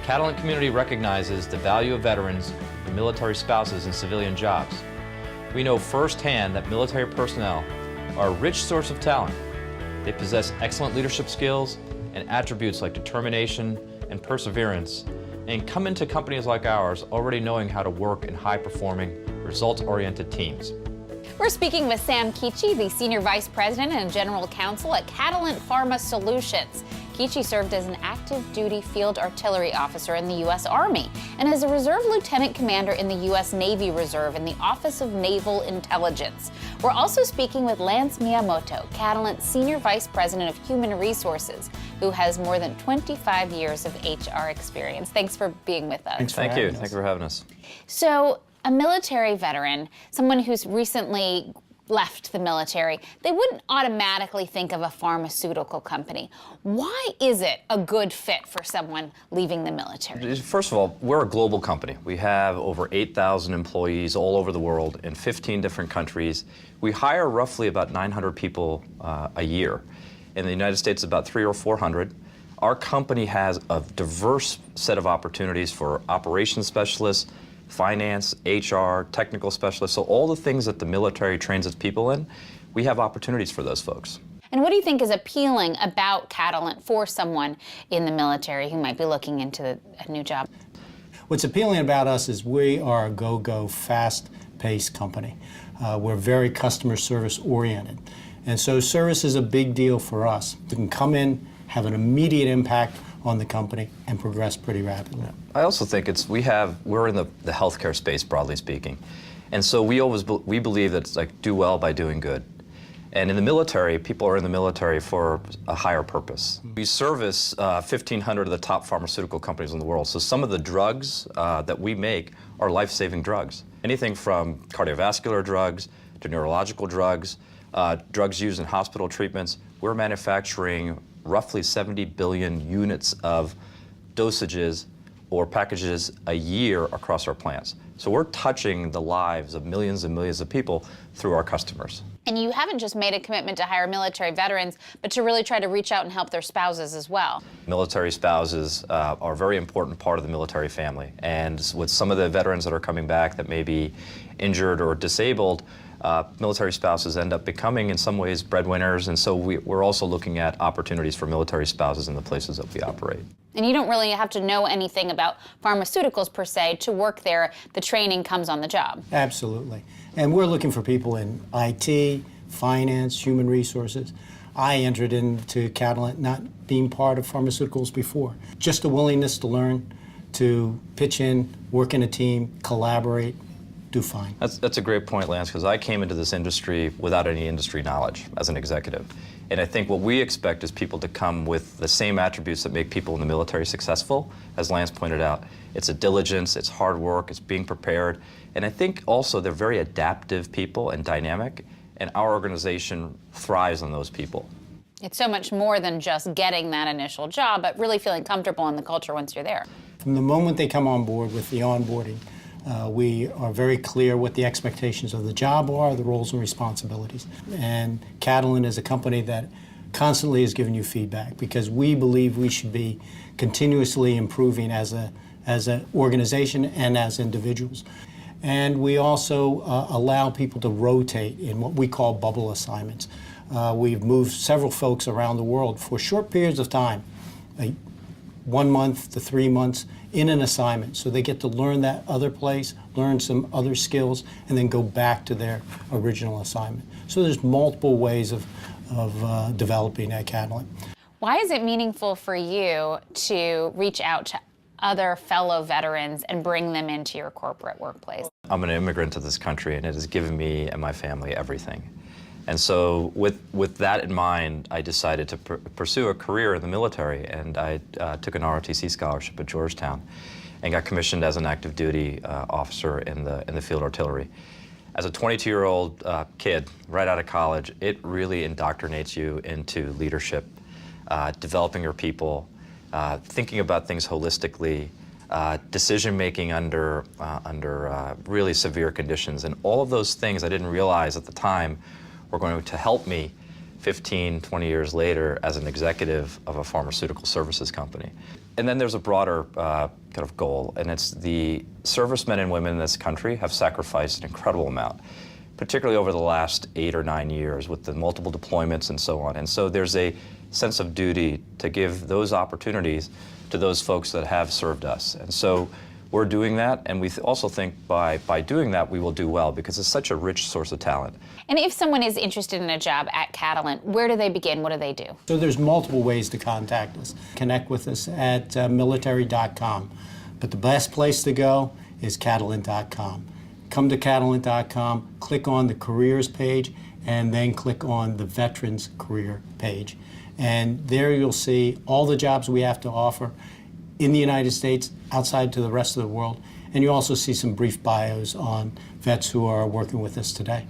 Catalent community recognizes the value of veterans and military spouses in civilian jobs. We know firsthand that military personnel are a rich source of talent. They possess excellent leadership skills and attributes like determination and perseverance, and come into companies like ours already knowing how to work in high-performing, results-oriented teams. We're speaking with Sam Khichi, the Senior Vice President and General Counsel at Catalent Pharma Solutions. Khichi served as an active-duty field artillery officer in the U.S. Army and as a reserve lieutenant commander in the U.S. Navy Reserve in the Office of Naval Intelligence. We're also speaking with Lance Miyamoto, Catalent's Senior Vice President of Human Resources, who has more than 25 years of HR experience. Thanks for being with us. Thank you. Thank you for having us. So, a military veteran, someone who's recently left the military, they wouldn't automatically think of a pharmaceutical company. Why is it a good fit for someone leaving the military? First of all, we're a global company. We have over 8,000 employees all over the world in 15 different countries. We hire roughly about 900 people a year. In the United States, about 300 or 400. Our company has a diverse set of opportunities for operations specialists, finance, HR, technical specialists, so all the things that the military trains its people in, we have opportunities for those folks. And what do you think is appealing about Catalent for someone in the military who might be looking into a new job? What's appealing about us is we are a go-go, fast-paced company. We're very customer service oriented. And so service is a big deal for us. We can come in, have an immediate impact on the company, and progress pretty rapidly. I also think we're in the healthcare space, broadly speaking. And so we believe that it's like do well by doing good. And in the military, people are in the military for a higher purpose. We service 1,500 of the top pharmaceutical companies in the world. So some of the drugs that we make are life-saving drugs. Anything from cardiovascular drugs to neurological drugs, drugs used in hospital treatments. We're manufacturing roughly 70 billion units of dosages or packages a year across our plants. So we're touching the lives of millions and millions of people through our customers. And you haven't just made a commitment to hire military veterans, but to really try to reach out and help their spouses as well. Military spouses are a very important part of the military family. And with some of the veterans that are coming back that may be injured or disabled, military spouses end up becoming, in some ways, breadwinners, and so we're also looking at opportunities for military spouses in the places that we operate. And you don't really have to know anything about pharmaceuticals per se to work there. The training comes on the job. Absolutely. And we're looking for people in IT, finance, human resources. I entered into Catalent not being part of pharmaceuticals before. Just a willingness to learn, to pitch in, work in a team, collaborate, do fine. That's a great point, Lance, because I came into this industry without any industry knowledge as an executive. And I think what we expect is people to come with the same attributes that make people in the military successful. As Lance pointed out, it's a diligence, it's hard work, it's being prepared. And I think also they're very adaptive people and dynamic, and our organization thrives on those people. It's so much more than just getting that initial job, but really feeling comfortable in the culture once you're there. From the moment they come on board with the onboarding, we are very clear what the expectations of the job are, the roles and responsibilities. And Catalent is a company that constantly is giving you feedback because we believe we should be continuously improving as an organization and as individuals. And we also allow people to rotate in what we call bubble assignments. We've moved several folks around the world for short periods of time, 1 month to 3 months, in an assignment. So they get to learn that other place, learn some other skills, and then go back to their original assignment. So there's multiple ways of developing at Catalent. Why is it meaningful for you to reach out to other fellow veterans and bring them into your corporate workplace? I'm an immigrant to this country, and it has given me and my family everything. And so with that in mind, I decided to pursue a career in the military, and I took an ROTC scholarship at Georgetown and got commissioned as an active duty officer in the field artillery. As a 22-year-old kid, right out of college, it really indoctrinates you into leadership, developing your people, thinking about things holistically, decision-making under really severe conditions. And all of those things I didn't realize at the time were going to help me 15, 20 years later as an executive of a pharmaceutical services company. And then there's a broader kind of goal, and it's the servicemen and women in this country have sacrificed an incredible amount, particularly over the last 8 or 9 years with the multiple deployments and so on. And so there's a sense of duty to give those opportunities to those folks that have served us. And so we're doing that, and we also think by doing that we will do well because it's such a rich source of talent. And if someone is interested in a job at Catalent, where do they begin? What do they do? So there's multiple ways to contact us. Connect with us at military.com. But the best place to go is Catalent.com. Come to Catalent.com, click on the careers page, and then click on the veterans career page. And there you'll see all the jobs we have to offer in the United States, outside to the rest of the world. And you also see some brief bios on vets who are working with us today.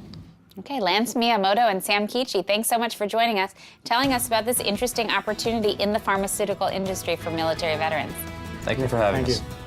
Okay, Lance Miyamoto and Sam Khichi, thanks so much for joining us, telling us about this interesting opportunity in the pharmaceutical industry for military veterans. Thank you for having us. Thank you.